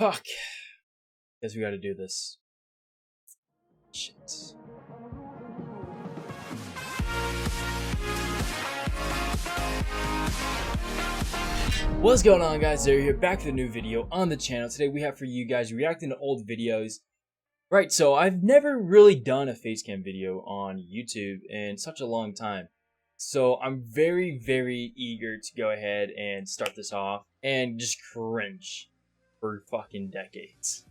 Fuck. Guess we gotta do this. Shit. What's going on, guys? They're here back with a new video on the channel. Today we have for you guys reacting to old videos. Right, so I've never really done a facecam video on YouTube in such a long time. So I'm very eager to go ahead and start this off and just cringe for fucking decades.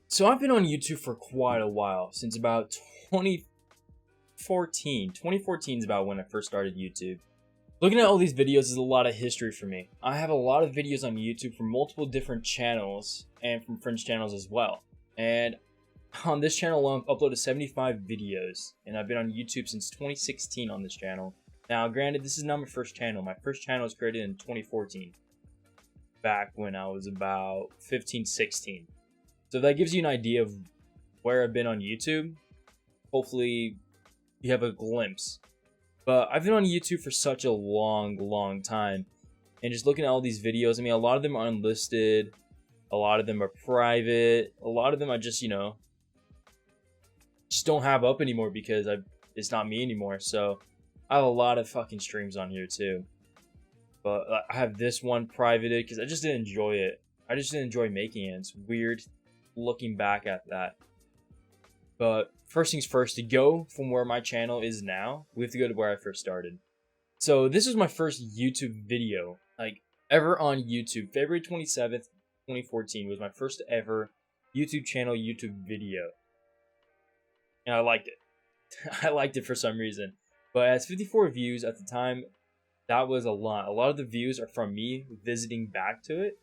So I've been on YouTube for quite a while, since about 2014. 2014 is about when I first started YouTube. Looking at all these videos is a lot of history for me. I have a lot of videos on YouTube from multiple different channels and from French channels as well. And on this channel alone, I've uploaded 75 videos, and I've been on YouTube since 2016 on this channel. Now, granted, this is not my first channel. My first channel was created in 2014, back when I was about 15, 16. So that gives you an idea of where I've been on YouTube. Hopefully, you have a glimpse. But I've been on YouTube for such a long time. And just looking at all these videos, I mean, a lot of them are unlisted. A lot of them are private. A lot of them I just, just don't have up anymore because it's not me anymore. So I have a lot of fucking streams on here too. But I have this one privated because I just didn't enjoy it. I just didn't enjoy making it. It's weird looking back at that. But first things first, to go from where my channel is now, we have to go to where I first started. So this was my first YouTube video, like ever on YouTube. February 27th, 2014 was my first ever YouTube channel YouTube video. And I liked it. I liked it for some reason. But as 54 views at the time, that was a lot. A lot of the views are from me visiting back to it.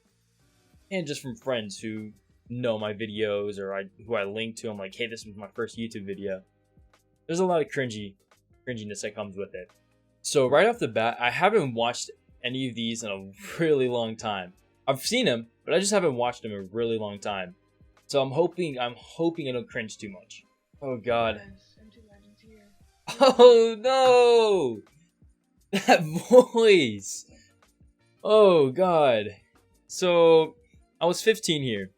And just from friends who know my videos or who I link to. I'm like, hey, this was my first YouTube video. There's a lot of cringiness that comes with it. So right off the bat, I haven't watched any of these in a really long time. I've seen them, but I just haven't watched them in a really long time. So I'm hoping I don't cringe too much. Oh god. Oh no! That voice! Oh god. So I was 15 here.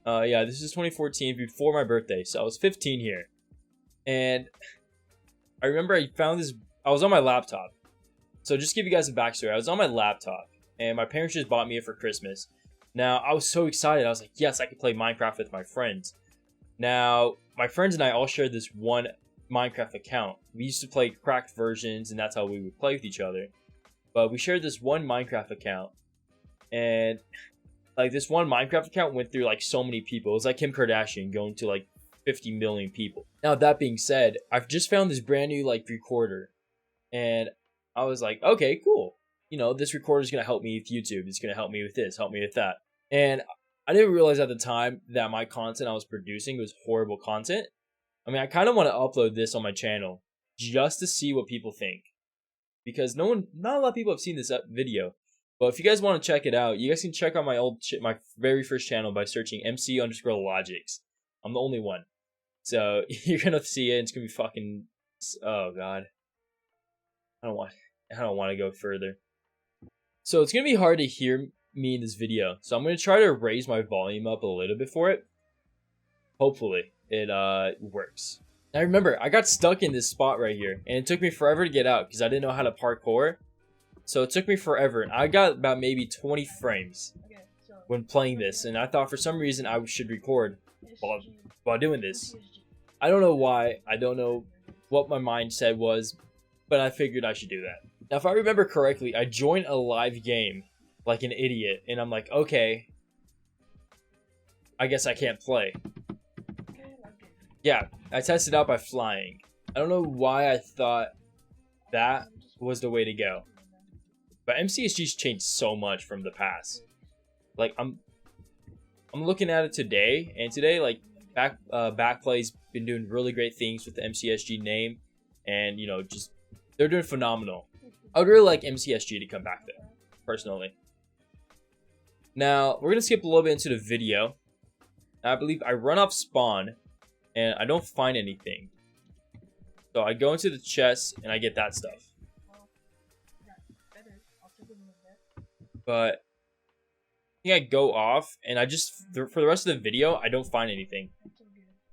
Yeah, this is 2014, before my birthday, so I was 15 here. And I remember I found this, I was on my laptop. So just to give you guys a backstory, I was on my laptop, and my parents just bought me it for Christmas. Now, I was so excited, I was like, yes, I could play Minecraft with my friends. Now, my friends and I all shared this one Minecraft account. We used to play cracked versions, and that's how we would play with each other. But we shared this one Minecraft account, and like this one Minecraft account went through like so many people. It was like Kim Kardashian going to like 50 million people. Now that being said, I've just found this brand new like recorder, and I was like, okay, cool. This recorder is gonna help me with YouTube. It's gonna help me with this, help me with that. And I didn't realize at the time that my content I was producing was horrible content. I mean, I kind of want to upload this on my channel just to see what people think, because not a lot of people have seen this video. But if you guys want to check it out, you guys can check out my very first channel by searching MC_Logics. I'm the only one. So you're gonna see it, and it's gonna be fucking, oh god. I don't want to go further. So it's gonna be hard to hear me in this video. So I'm gonna try to raise my volume up a little bit for it. Hopefully it works. Now remember, I got stuck in this spot right here, and it took me forever to get out because I didn't know how to parkour. So it took me forever, and I got about maybe 20 frames when playing this, and I thought for some reason I should record while doing this. I don't know why, I don't know what my mindset was, but I figured I should do that. Now if I remember correctly, I joined a live game like an idiot, and I'm like, okay, I guess I can't play. Yeah, I tested out by flying. I don't know why I thought that was the way to go. But MCSG's changed so much from the past. Like I'm looking at it today, and today like Backplay's been doing really great things with the MCSG name, and just they're doing phenomenal. I would really like MCSG to come back there, personally. Now we're gonna skip a little bit into the video. I believe I run off spawn, and I don't find anything. So I go into the chest and I get that stuff. But think I go off, and I just, for the rest of the video, I don't find anything.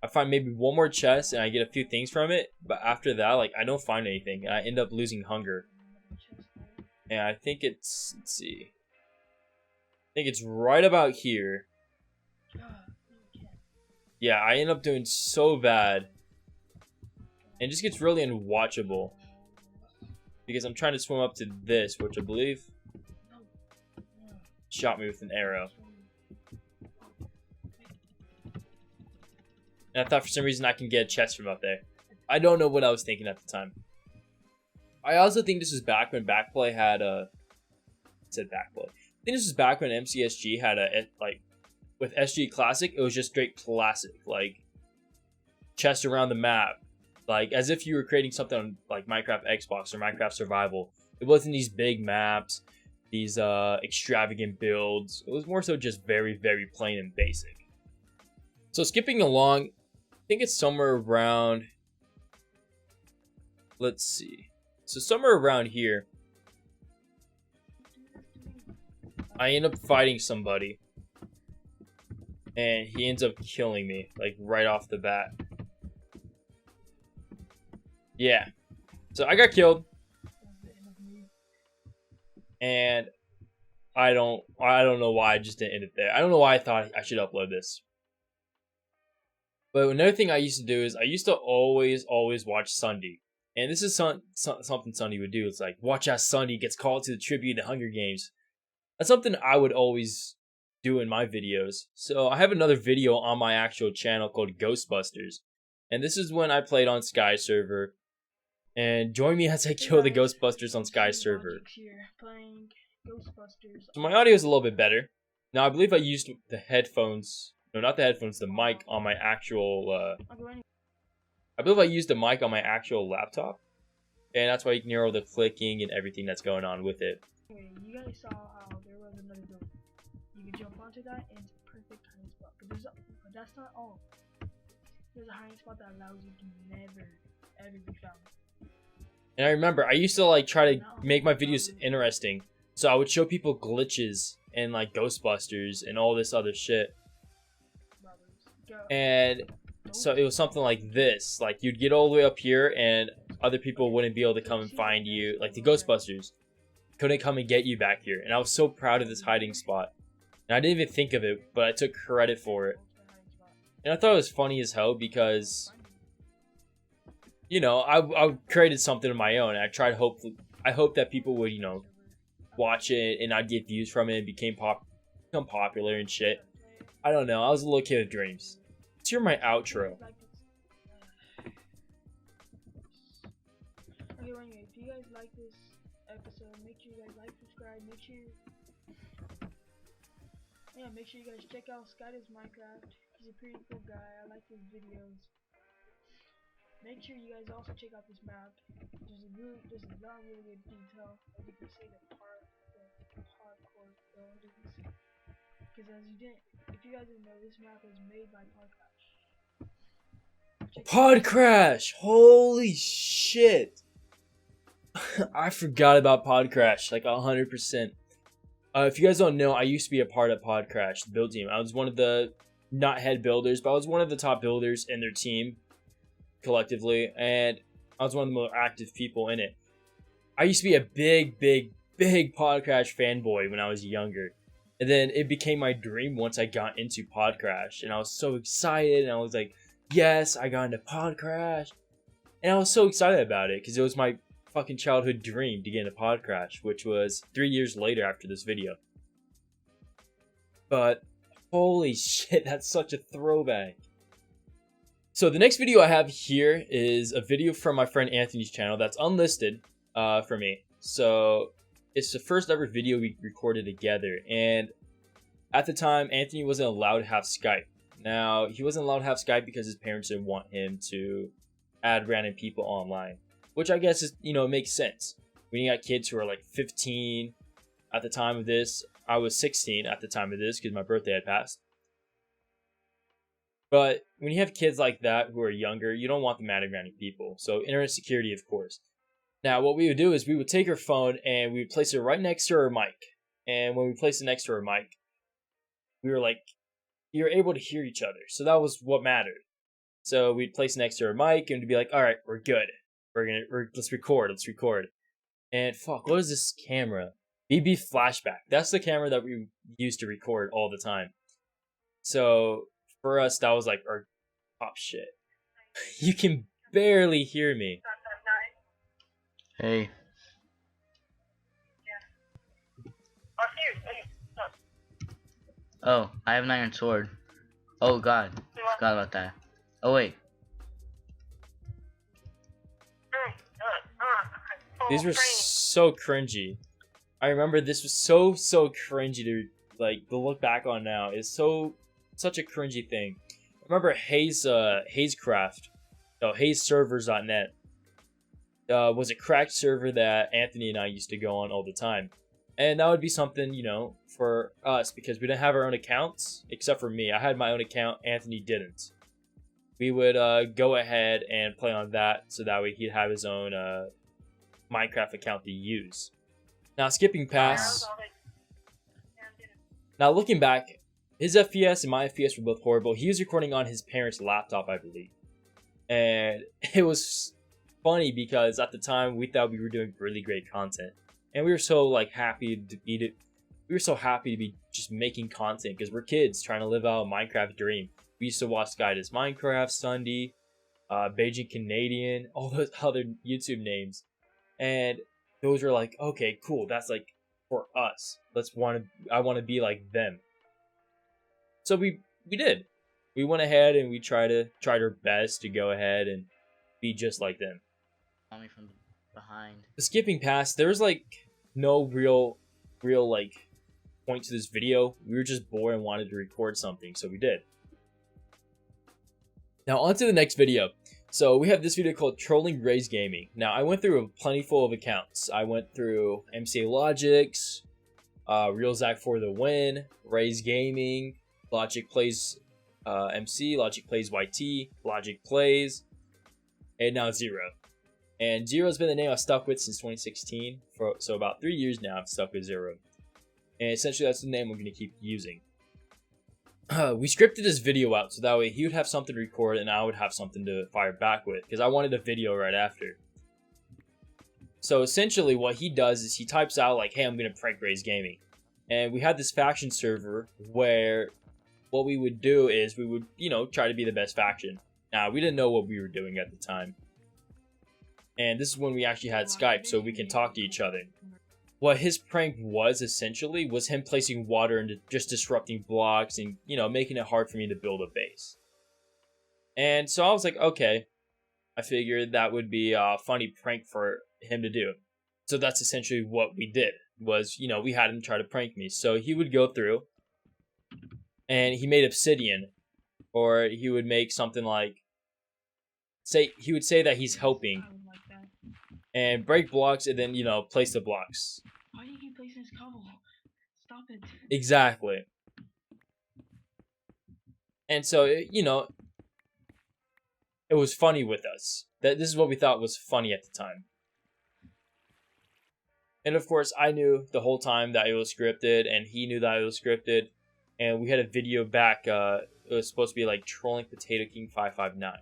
I find maybe one more chest, and I get a few things from it, but after that, like, I don't find anything, and I end up losing hunger. And I think it's, let's see, I think it's right about here. Yeah, I end up doing so bad, and it just gets really unwatchable, because I'm trying to swim up to this, which I believe shot me with an arrow. And I thought for some reason I can get a chest from up there. I don't know what I was thinking at the time. I also think this was back when Backplay had a... I said Backplay. I think this was back when MCSG had a... Like, with SG Classic, it was just straight classic. Like, chests around the map. Like, as if you were creating something on, like, Minecraft Xbox or Minecraft Survival. It wasn't these big maps, these extravagant builds. It was more so just very, very plain and basic. So skipping along, I think it's somewhere around, let's see. So somewhere around here, I end up fighting somebody, and he ends up killing me, like, right off the bat. Yeah. So I got killed. And I don't know why I just didn't end it there. I don't know why I thought I should upload this. But another thing I used to do is I used to always watch Sunday. And this is something Sunday would do. It's like, watch as Sunday gets called to the tribute of the Hunger Games. That's something I would always do in my videos. So I have another video on my actual channel called Ghostbusters. And this is when I played on Sky server. And join me as I kill the Ghostbusters on Sky server. So my audio is a little bit better. Now I believe I used the headphones. No, not the headphones. The mic on my actual. I believe I used the mic on my actual laptop, and that's why you can hear all the clicking and everything that's going on with it. Anyway, you guys saw how there was another door. You can jump onto that, and it's a perfect hiding spot. But that's not all. There's a hiding spot that allows you to never ever be found. And I remember I used to like try to make my videos interesting, so I would show people glitches and like Ghostbusters and all this other shit. And so it was something like this, like you'd get all the way up here and other people wouldn't be able to come and find you, like the Ghostbusters couldn't come and get you back here. And I was so proud of this hiding spot, and I didn't even think of it, but I took credit for it. And I thought it was funny as hell because, you know, I created something of my own, and I hope that people would, you know, watch it and I'd get views from it and become popular and shit. I don't know, I was a little kid with dreams. Let's hear my outro. Okay, well, anyway, if you guys like this episode, make sure you guys like, subscribe, make sure you guys check out Skydoes Minecraft. He's a pretty cool guy. I like his videos. Make sure you guys also check out this map. There's a lot of really good detail. As you can see, the hardcore buildings. Because if you guys didn't know, this map was made by Podcraft. Pod Crash! Holy shit! I forgot about Pod Crash, like 100%. If you guys don't know, I used to be a part of Pod Crash, the build team. I was one of the, not head builders, but I was one of the top builders in their team, collectively, and I was one of the more active people in it. I used to be a big Pod Crash fanboy when I was younger. And then it became my dream once I got into Pod Crash, and I was so excited, and I was like, yes, I got into Pod Crash. And I was so excited about it because it was my fucking childhood dream to get into Pod Crash, which was 3 years later after this video. But holy shit, that's such a throwback. So the next video I have here is a video from my friend Anthony's channel that's unlisted for me. So it's the first ever video we recorded together, and at the time Anthony wasn't allowed to have Skype. Now, he wasn't allowed to have Skype because his parents didn't want him to add random people online, which I guess is, you know, makes sense. When you got kids who are like 15 at the time of this, I was 16 at the time of this because my birthday had passed. But when you have kids like that who are younger, you don't want them adding random people. So internet security, of course. Now, what we would do is we would take her phone and we would place it right next to her mic. And when we place it next to her mic, we were able to hear each other. So that was what mattered. So we'd place next to our mic and to be like, all right, we're good. Let's record. And fuck, what is this camera? BB Flashback. That's the camera that we used to record all the time. So for us, that was like our top shit. You can barely hear me. Hey. Oh, I have an iron sword. Oh god, forgot about that. Oh wait. These were so cringy. I remember this was so cringy to look back on now. It's such a cringy thing. I remember Hazecraft, HazeServers.net was a cracked server that Anthony and I used to go on all the time. And that would be something, for us, because we didn't have our own accounts, except for me. I had my own account, Anthony didn't. We would go ahead and play on that, so that way he'd have his own Minecraft account to use. Now, skipping past... Now, looking back, his FPS and my FPS were both horrible. He was recording on his parents' laptop, I believe. And it was funny because at the time, we thought we were doing really great content. And we were so happy to be we were so happy to be just making content because we're kids trying to live out a Minecraft dream. We used to watch Guy Does Minecraft, Sunday, Beijing Canadian, all those other YouTube names, and those were like, okay, cool. That's for us. I want to be like them. So we did. We went ahead and we tried our best to go ahead and be just like them. Me from behind. Skipping past, there was no real point to this video. We were just bored and wanted to record something, so we did. Now on to the next video. So we have this video called Trolling Raze Gaming. Now I went through a plentiful of accounts. I went through MCA Logics, Real Zach for the Win, Raze Gaming, Logic Plays MC, Logic Plays YT, Logic Plays, and now Zero. And Zero has been the name I've stuck with since 2016. So about 3 years now I've stuck with Zero. And essentially that's the name we're going to keep using. We scripted this video out so that way he would have something to record and I would have something to fire back with. Because I wanted a video right after. So essentially what he does is he types out hey, I'm going to prank Raze Gaming. And we had this faction server where what we would do is we would, try to be the best faction. Now, we didn't know what we were doing at the time. And this is when we actually had Skype, so we can talk to each other. What his prank was, essentially, was him placing water and just disrupting blocks and, making it hard for me to build a base. And so I was like, okay. I figured that would be a funny prank for him to do. So that's essentially what we did, was, we had him try to prank me. So he would go through, and he made obsidian, or he would make something he would say that he's helping, and break blocks, and then, place the blocks. Why do you keep placing this cobble? Stop it. Exactly. And so, it was funny with us. This is what we thought was funny at the time. And of course, I knew the whole time that it was scripted, and he knew that it was scripted. And we had a video back, it was supposed to be Trolling Potato King 559.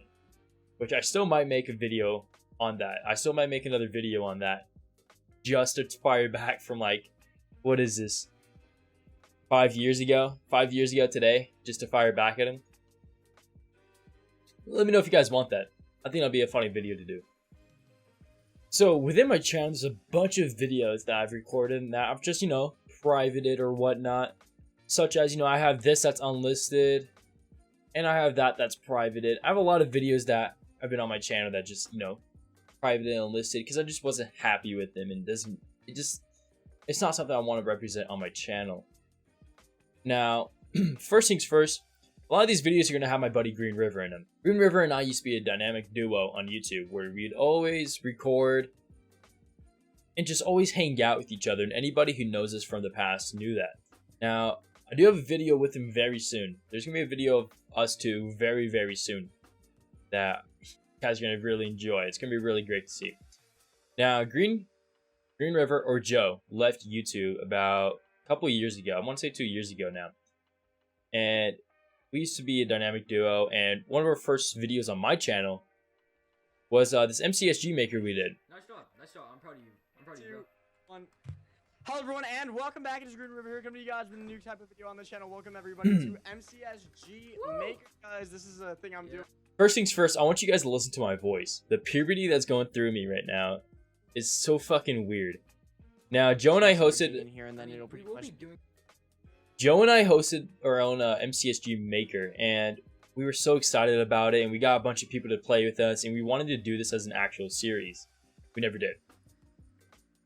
Which I still might make a video on that. I still might make another video on that. Just to fire back from what is this? 5 years ago? 5 years ago today? Just to fire back at him? Let me know if you guys want that. I think that'll be a funny video to do. So within my channel, there's a bunch of videos that I've recorded and that I've just, privated or whatnot. Such as, I have this that's unlisted. And I have that that's privated. I have a lot of videos that have been on my channel that just, private and unlisted because I just wasn't happy with them, and it's not something I want to represent on my channel. Now, first things first, a lot of these videos are going to have my buddy Green River in them. Green River and I used to be a dynamic duo on YouTube where we'd always record and just always hang out with each other, and anybody who knows us from the past knew that. Now, I do have a video with him very soon. There's going to be a video of us two very, very soon that you guys are going to really enjoy. It's going to be really great to see. Now, Green River, or Joe, left YouTube about a couple years ago. I want to say 2 years ago now. and we used to be a dynamic duo. And one of our first videos on my channel was this MCSG maker we did. Nice job. Nice job. I'm proud of you. I'm proud of you, bro. 2, 1. Hello everyone and welcome back. It is Green River here, coming to you guys with a new type of video on the channel. Welcome everybody to MCSG Maker, guys. This is a thing I'm doing. First things first, I want you guys to listen to my voice. The puberty that's going through me right now is so fucking weird. Now, Joe and I hosted in here, and then it'll be Joe and I hosted our own MCSG Maker, and we were so excited about it, and we got a bunch of people to play with us, and we wanted to do this as an actual series. We never did.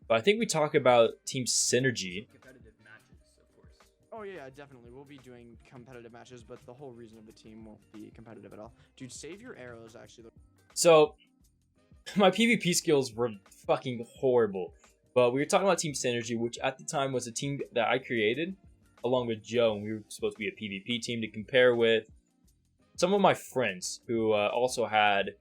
But I think we talk about Team Synergy. competitive matches, of course. Oh yeah, definitely. We'll be doing competitive matches, but the whole reason of the team won't be competitive at all. Dude, save your arrows, actually. So, my PvP skills were fucking horrible. But we were talking about Team Synergy, which at the time was a team that I created, along with Joe, and we were supposed to be a PvP team to compare with some of my friends who also had...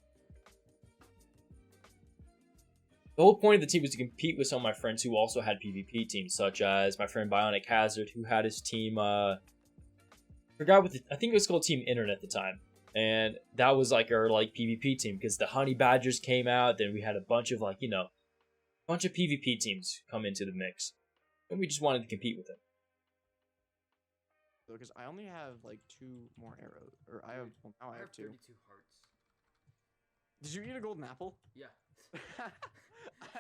The whole point of the team was to compete with some of my friends who also had PvP teams, such as my friend Bionic Hazard, who had his team, I think it was called Team Internet at the time. And that was like our PvP team, because the Honey Badgers came out, then we had a bunch of bunch of PvP teams come into the mix. And we just wanted to compete with them. Because I only have like 2 more arrows, or I have, well, now I have 2. 32 hearts. Did you eat a golden apple? Yeah. Yeah.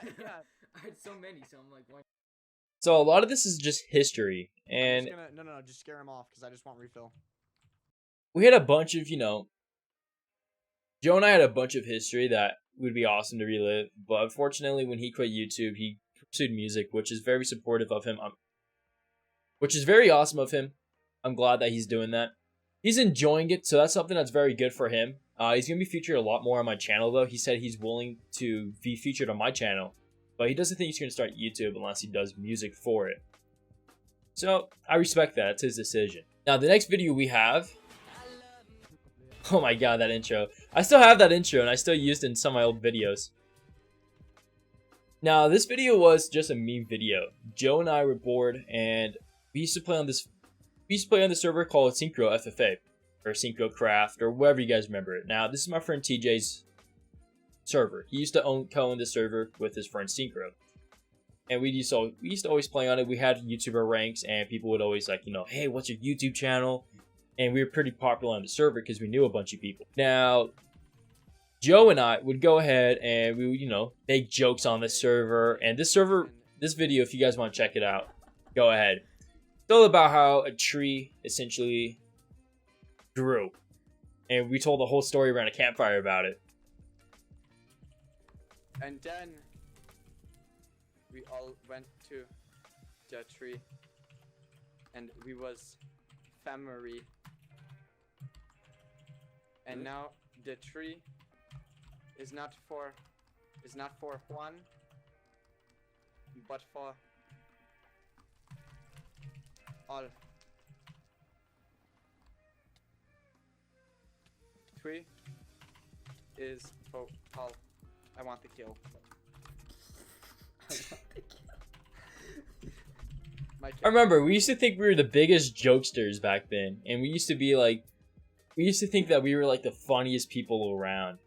I had so many, so I'm like, why? So a lot of this is just history, and No, just scare him off, because I just want refill. we had a bunch of, Joe and I had a bunch of history that would be awesome to relive, but unfortunately when he quit YouTube, he pursued music, which is very supportive of him, which is very awesome of him. I'm glad that he's doing that. He's enjoying it, so that's something that's very good for him. He's going to be featured a lot more on my channel, though. He said he's willing to be featured on my channel, but he doesn't think he's going to start YouTube unless he does music for it. So, I respect that. It's his decision. Now, the next video we have... Oh my god, that intro. I still have that intro, and I still used it in some of my old videos. Now, this video was just a meme video. Joe and I were bored, and we used to play on this... We used to play on the server called Synchro FFA, or Synchro Craft, or whatever you guys remember it. Now, this is my friend TJ's server. He used to co-own the server with his friend Synchro. And we used to always play on it. We had YouTuber ranks, and people would always hey, what's your YouTube channel? And we were pretty popular on the server because we knew a bunch of people. Now, Joe and I would go ahead and we would, make jokes on this server. And this video, if you guys want to check it out, go ahead. It's all about how a tree essentially grew. And we told the whole story around a campfire about it. And then we all went to the tree, and we was family. And now the tree is not for Juan, but for all. Tree is for all. I want the kill. I remember, we used to think we were the biggest jokesters back then. And we used to be we used to think that we were the funniest people around.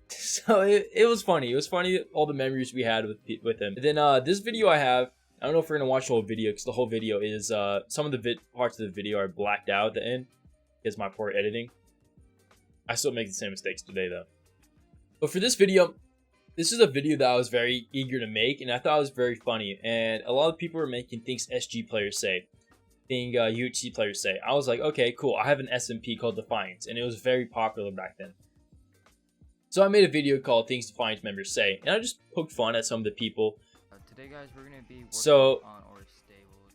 So it was funny. It was funny, all the memories we had with him. And then this video I have, I don't know if we're going to watch the whole video, because the whole video is, some of the parts of the video are blacked out at the end, because my poor editing. I still make the same mistakes today, though. But for this video, this is a video that I was very eager to make, and I thought it was very funny. And a lot of people were making things SG players say, things UHC players say. I was like, okay, cool. I have an SMP called Defiance, and it was very popular back then. So I made a video called Things Defiance members say, and I just poked fun at some of the people. Today, guys, we're gonna be working So on our stables,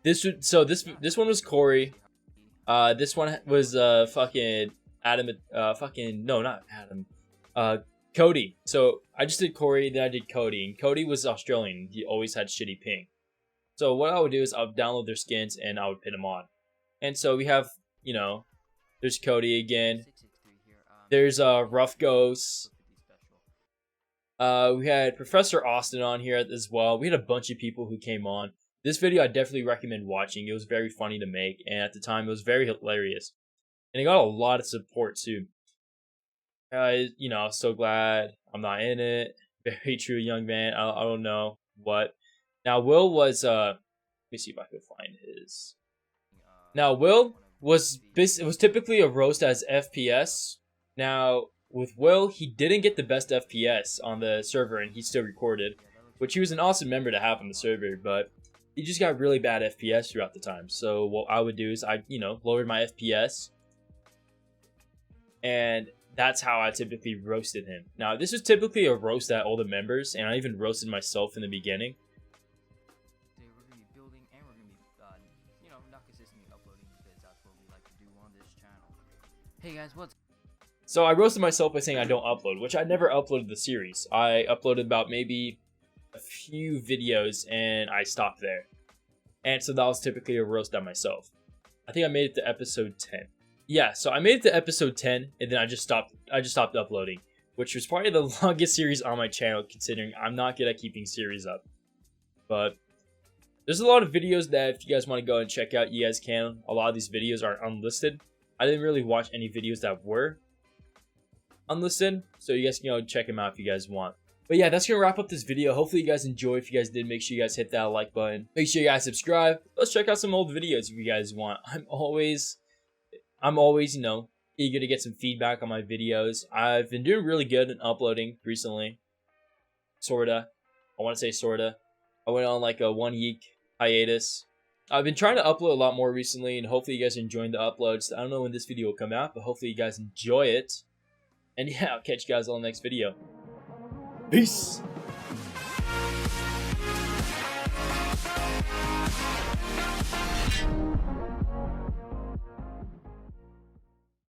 and this one was Corey. This one was fucking Adam. No, not Adam. Cody. So I just did Corey, then I did Cody, and Cody was Australian. He always had shitty ping. So what I would do is I would download their skins and I would put them on. And so we have, there's Cody again. There's Rough Ghost. We had Professor Austin on here as well. We had a bunch of people who came on. This video I definitely recommend watching. It was very funny to make, and at the time it was very hilarious. And it got a lot of support too. You know, I'm so glad I'm not in it. Very true, young man. I don't know what. Now Will was let me see if I can find his. Now Will was typically a roast as FPS. Now with Will, he didn't get the best FPS on the server, and he still recorded, which he was an awesome member to have on the server, but he just got really bad FPS throughout the time. So what I would do is I, you know, lowered my FPS, and that's how I typically roasted him. Now this was typically a roast at all the members, and I even roasted myself in the beginning. Today we're gonna be building and we're gonna be, you know, not consistently uploading vids. That's what we like to do on this channel. Hey guys, what's So I roasted myself by saying I don't upload, which I never uploaded the series. I uploaded about maybe a few videos and I stopped there. And so that was typically a roast at myself. I think I made it to episode 10. Yeah, so I made it to episode 10 and then I just stopped uploading, which was probably the longest series on my channel considering I'm not good at keeping series up. But there's a lot of videos that if you guys want to go and check out, you guys can. A lot of these videos are unlisted. I didn't really watch any videos that were unlisted, so you guys can go check them out if you guys want. But yeah, that's gonna wrap up this video. Hopefully you guys enjoy. If you guys did, make sure you guys hit that like button. Make sure you guys subscribe. Let's check out some old videos if you guys want. I'm always, you know, eager to get some feedback on my videos. I've been doing really good in uploading recently. Sorta. I want to say sorta. I went on like a 1 week hiatus. I've been trying to upload a lot more recently, and hopefully you guys are enjoying the uploads. I don't know when this video will come out, but hopefully you guys enjoy it. And yeah, I'll catch you guys on the next video. Peace!